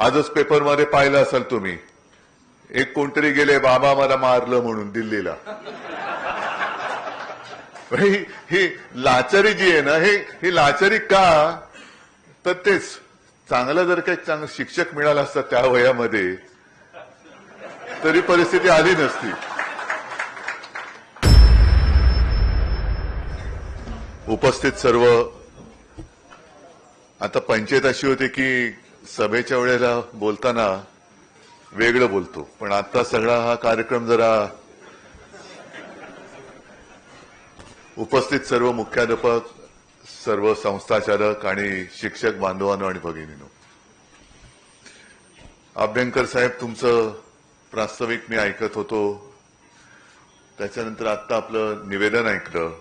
आजच पेपरमध्ये पाहिलं असेल तुम्ही, एक कोणतरी गेले बाबा मला मारलं म्हणून दिल्लीला. ही लाचारी जी आहे ना, ही लाचारी का? तर तेच चांगलं जर काही चांगलं शिक्षक मिळालं असतं त्या वयामध्ये तरी परिस्थिती आली नसती. उपस्थित सर्व, आता पंचायत अशी होती की सभेच्या वेळेला बोलताना वेगळं बोलतो, पण आता सगळा हा कार्यक्रम जरा उपस्थित सर्व मुख्याध्यापक, सर्व संस्थाचालक आणि शिक्षक बांधवांनो आणि भगिनींनो, अभ्यंकर साहेब तुमचं प्रास्ताविक मी ऐकत होतो, त्याच्यानंतर आता आपलं निवेदन ऐकलं.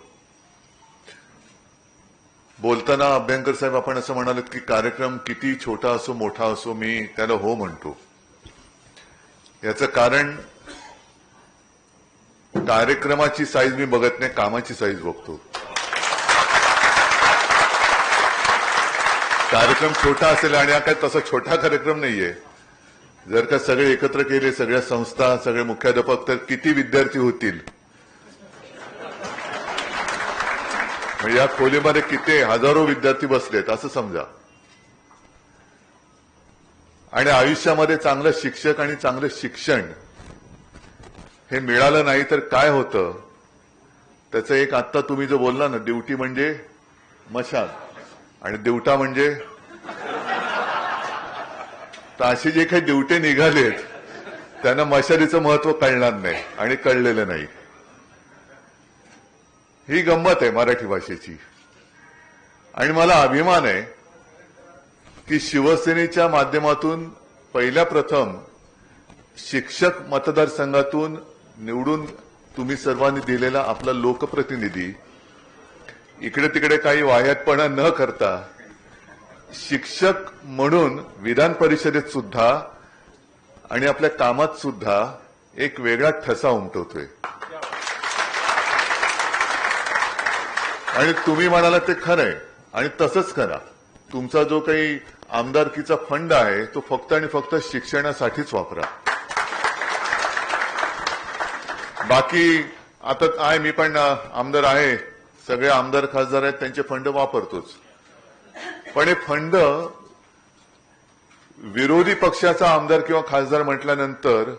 बोलताना अभ्यंकर साहेब आपण असं म्हणालात की कार्यक्रम किती छोटा असो मोठा असो मी त्याला हो म्हणतो. याचं कारण कार्यक्रमाची साईज मी बघत नाही, कामाची साईज बघतो. कार्यक्रम छोटा असेल आणि हा काय तसा छोटा कार्यक्रम नाहीये. जर का सगळे एकत्र केले, सगळ्या संस्था, सगळे मुख्याध्यापक, तर किती विद्यार्थी होतील? म्हणजे या खोलीमध्ये किती हजारो विद्यार्थी बसलेत असं समजा. आणि आयुष्यामध्ये चांगलं शिक्षक आणि चांगलं शिक्षण हे मिळालं नाही तर काय होतं त्याचं एक आत्ता तुम्ही जो बोलला ना, ड्युटी म्हणजे मशाल आणि दिवटा म्हणजे, तर असे जे काही ड्युटे निघालेत त्यांना मशालीचं महत्व कळणार नाही आणि कळलेलं नाही. ही गंमत आहे मराठी भाषेची. आणि मला अभिमान आहे की शिवसेनेच्या माध्यमातून पहिल्या प्रथम शिक्षक मतदारसंघातून निवडून तुम्ही सर्वांनी दिलेला आपला लोकप्रतिनिधी इकडे तिकडे काही वाह्यातपणा न करता शिक्षक म्हणून विधान परिषदेत सुद्धा आणि आपल्या कामात सुद्धा एक वेगळा ठसा उमटवतोय. आणि तुम्ही म्हणाला ते खरंय आणि तसंच करा. तुमचा जो काही आमदारकीचा फंड आहे तो फक्त आणि फक्त शिक्षणासाठीच वापरा. बाकी आता आहे, मी पण आमदार आहे, सगळे आमदार खासदार आहेत, त्यांचे फंड वापरतोच. पण हे फंड विरोधी पक्षाचा आमदार किंवा खासदार म्हटल्यानंतर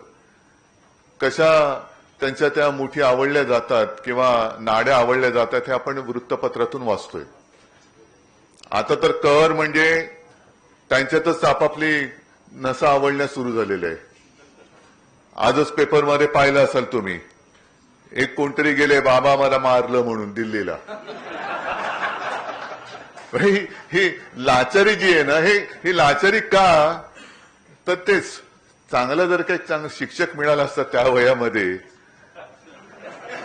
कशा त्यांच्या त्या मुठी आवडल्या जातात किंवा नाड्या आवडल्या जातात हे आपण वृत्तपत्रातून वाचतोय. आता तर कर म्हणजे त्यांच्यातच आपापली नसा आवडण्यास सुरू झालेलं आहे. आजच पेपरमध्ये पाहिलं असेल तुम्ही, एक कोणतरी गेले बाबा मला मारलं म्हणून दिल्लीला. ही लाचारी जी आहे ना, ही लाचारी का? तर तेच चांगलं जर काही चांगलं शिक्षक मिळालं असतं त्या वयामध्ये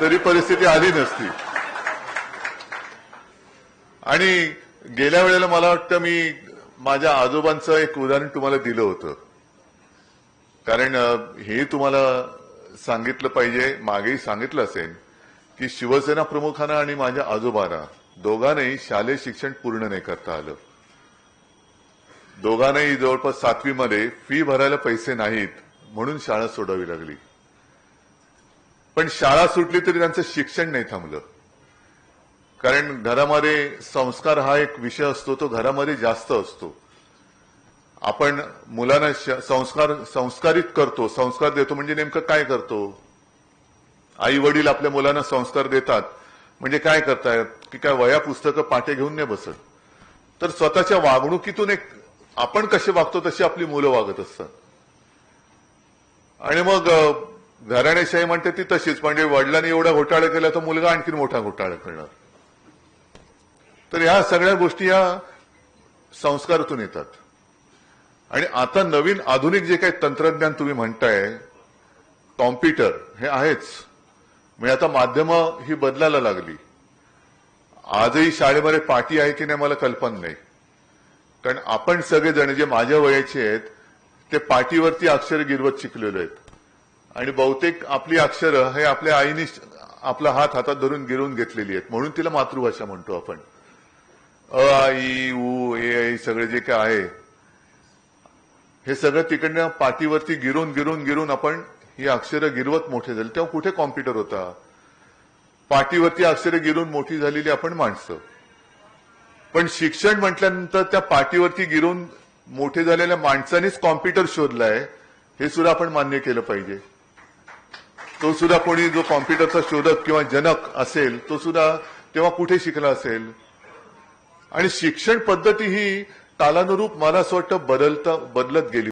तरी परिस्थिती आली नसती. आणि गेल्या वेळेला मला वाटतं मी माझ्या आजोबांचं एक उदाहरण तुम्हाला दिलं होतं, कारण हे तुम्हाला सांगितलं पाहिजे, मागेही सांगितलं असेल की शिवसेना प्रमुखांना आणि माझ्या आजोबांना दोघांनाही शालेय शिक्षण पूर्ण नाही करता आलं. दोघांनाही जवळपास 7वी मध्ये फी भरायला पैसे नाहीत म्हणून शाळा सोडावी लागली. पण शाळा सुटली तरी त्यांचं शिक्षण नाही थांबलं. कारण घरामध्ये संस्कार हा एक विषय असतो, तो घरामध्ये जास्त असतो. आपण मुलांना संस्कारित करतो, संस्कार देतो म्हणजे नेमकं काय करतो? आई वडील आपल्या मुलांना संस्कार देतात म्हणजे काय करतायत की काय वह्या पुस्तकं पाटे घेऊन नाही बसत, तर स्वतःच्या वागणुकीतून एक आपण कसे वागतो तशी आपली मुलं वागत असतात. आणि मग घराणेशाही म्हणते ती तशीच, म्हणजे वडिलांनी एवढा घोटाळा केला तर मुलगा आणखीन मोठा घोटाळा करणार. तर ह्या सगळ्या गोष्टी या संस्कारातून येतात. आणि आता नवीन आधुनिक जे काही तंत्रज्ञान तुम्ही म्हणताय, कॉम्प्युटर हे आहेच, म्हणजे आता माध्यमं ही बदलायला लागली. आजही शाळेमध्ये पाटी आहे की नाही मला कल्पना नाही, कारण आपण सगळेजण जे माझ्या वयाचे आहेत ते पाटीवरती अक्षर गिरवत शिकलेलो आहेत. आणि बहुतेक आपली अक्षरं हे आपल्या आईने आपला हात हातात धरून गिरवून घेतलेली आहेत, म्हणून तिला मातृभाषा म्हणतो आपण. अ, आ, इ, उ, ए, ऐ सगळे जे काय आहे हे सगळं तिकडनं पाठीवरती गिरून आपण ही अक्षरं गिरवत मोठे झाले. तेव्हा कुठे कॉम्प्युटर होता? पाठीवरती अक्षरं गिरून मोठी झालेली आपण माणसं. पण शिक्षण म्हटल्यानंतर त्या पाठीवरती गिरून मोठे झालेल्या माणसानेच कॉम्प्युटर शोधलाय हे सुद्धा आपण मान्य केलं पाहिजे. तो सुद्धा कोणी जो कॉम्प्युटरचा शोधक किंवा जनक असेल तो सुद्धा तेव्हा कुठे शिकला असेल. आणि शिक्षण पद्धती ही कालानुरूप मला असं वाटतं बदलत गेली.